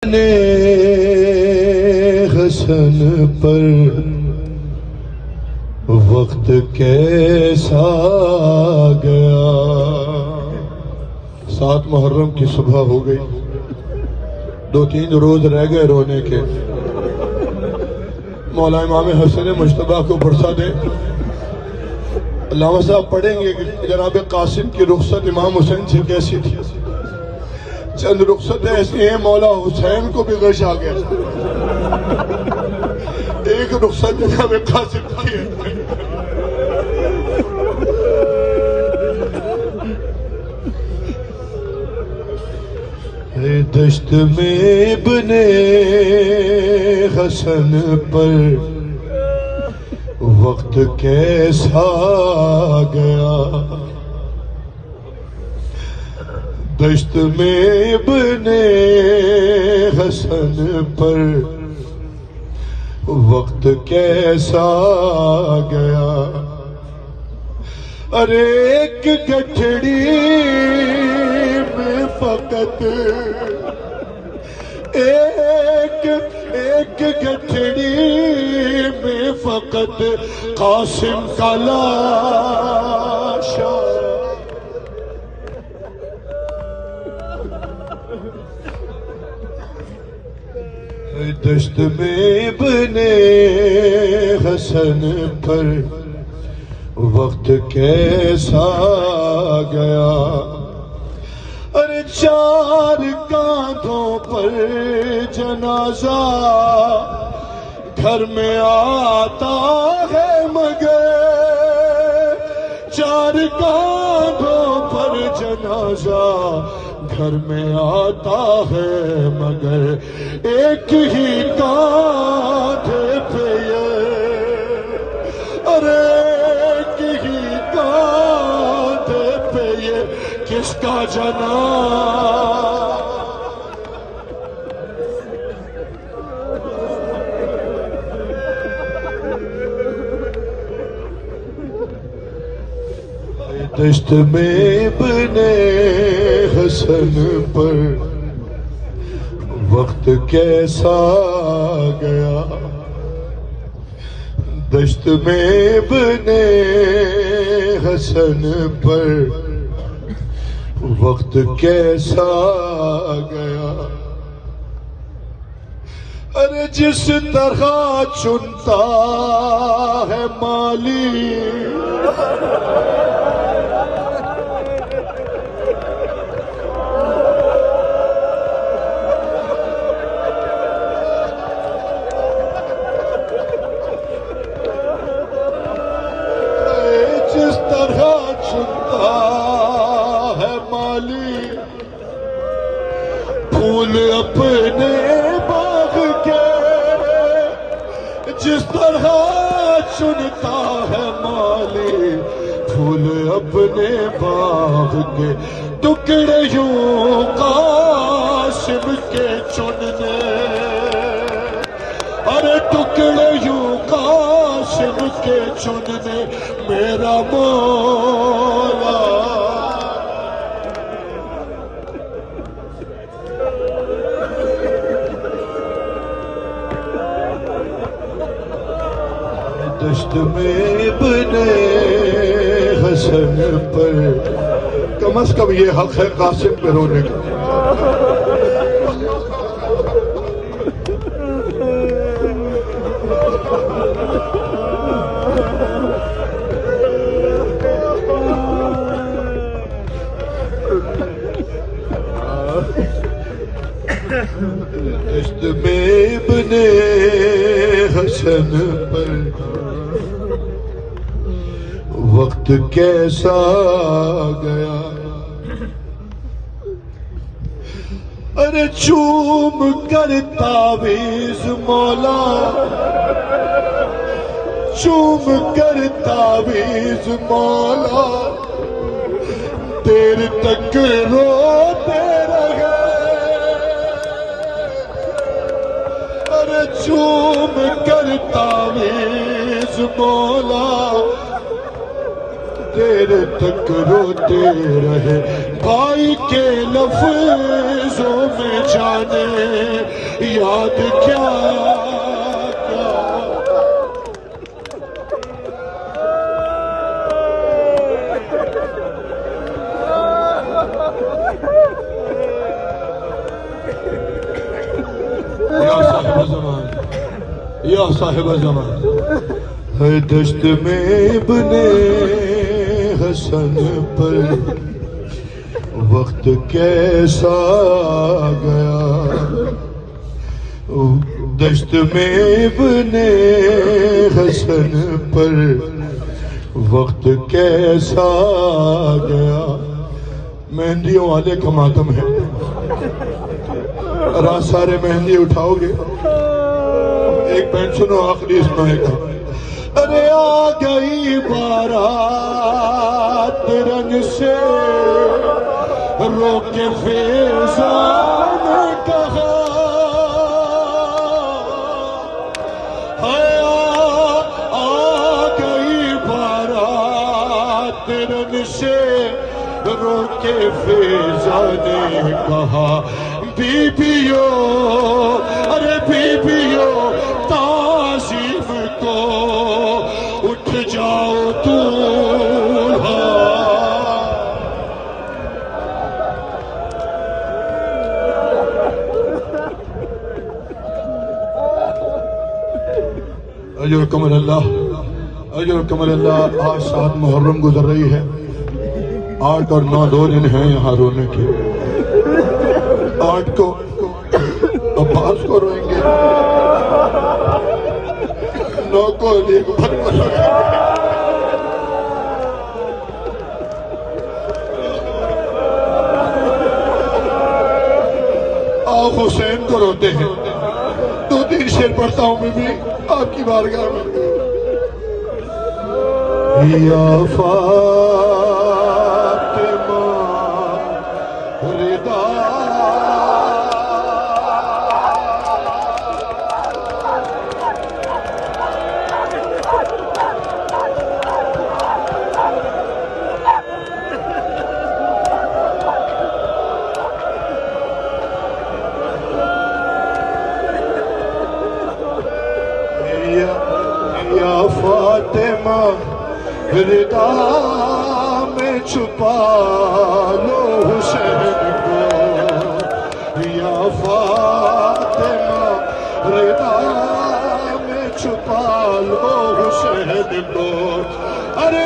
ابن حسن پر وقت کیسا گیا. 7 محرم کی صبح ہو گئی. 2-3 روز رہ گئے رونے کے. مولا امام حسن مجتبیٰ کو برسا دے. علامہ صاحب پڑھیں گے کہ جناب قاسم کی رخصت امام حسین سے کیسی تھی. چند رخصتیں ایسی ہیں مولا حسین کو بھی غش آ گیا. ایک رخصت جناب قاسم کی ہے. دشت میں ابن حسن پر وقت کیسا گیا. دشت میں ابن حسن پر وقت کیسا گیا. ارے ایک گٹھڑی میں فقط ایک گٹھڑی میں فقط قاسم کا لاشا. دشت میں ابن حسن پر وقت کیسا گیا. ارے 4 کاندھوں پر جنازہ گھر میں آتا ہے مگر 4 کاندھوں پر جنازہ گھر میں آتا ہے مگر ایک ہی کاندھے پہ یہ ارے ایک ہی کاندھے پہ یہ کس کا جنازہ. دشت میں ابن حسن پر وقت کیسا گیا. دشت میں ابن حسن پر وقت کیسا گیا. ارے جس طرح چنتا ہے مالی پھول اپنے باغ کے جس طرح چنتا ہے مالی پھول اپنے باغ کے ٹکڑے یوں قاسم کے چننے ارے ٹکڑے یوں قاسم کے چننے میرا مولا. دشت میں ابن حسن پر کم از کم یہ حق ہے قاسم پہ رونے کا. دشت میں ابن حسن پر وقت کیسا گیا. ارے چوم کر تعویذ مولا چوم کر تعویذ مولا دیر تک روتے رہے. ارے چوم کر تعویذ مولا دیر تک روتے رہے. بھائی کے لفظوں میں جانے یاد کیا یا صاحب زمان ہے دشت میں ابن حسن پر وقت کیسا گیا دشت میں ابن حسن پر وقت کیسا گیا مہندیوں والے کا ماتم ہے رات سارے مہندی اٹھاؤ گے ایک بینڈ سنو آخری اسمائے کا ارے آ گئی بارات رنگ سے رو کے فیضان نے کہا آ گئی بارات رنگ سے رو کے فیضان نے کہا بیبیو ارے بیبیو تعظیم کو اٹھ جاؤ دولہا اجرکم اللہ اجرکم اللہ آج 7 محرم گزر رہی ہے 8 اور 9 2 دن ہیں یہاں رونے کے 8 کو عباس کو روئیں گے 9 کو علی اکبر کو روئیں گے آپ حسین کو روتے ہیں 2-3 شعر پڑھتا ہوں میں بھی آپ کی بارگاہ میں یا فاطمہ رضا یا فاطمہ رضا میں چھپا لو حسین کو یا فاطمہ رضا میں چھپا لو حسین کو ارے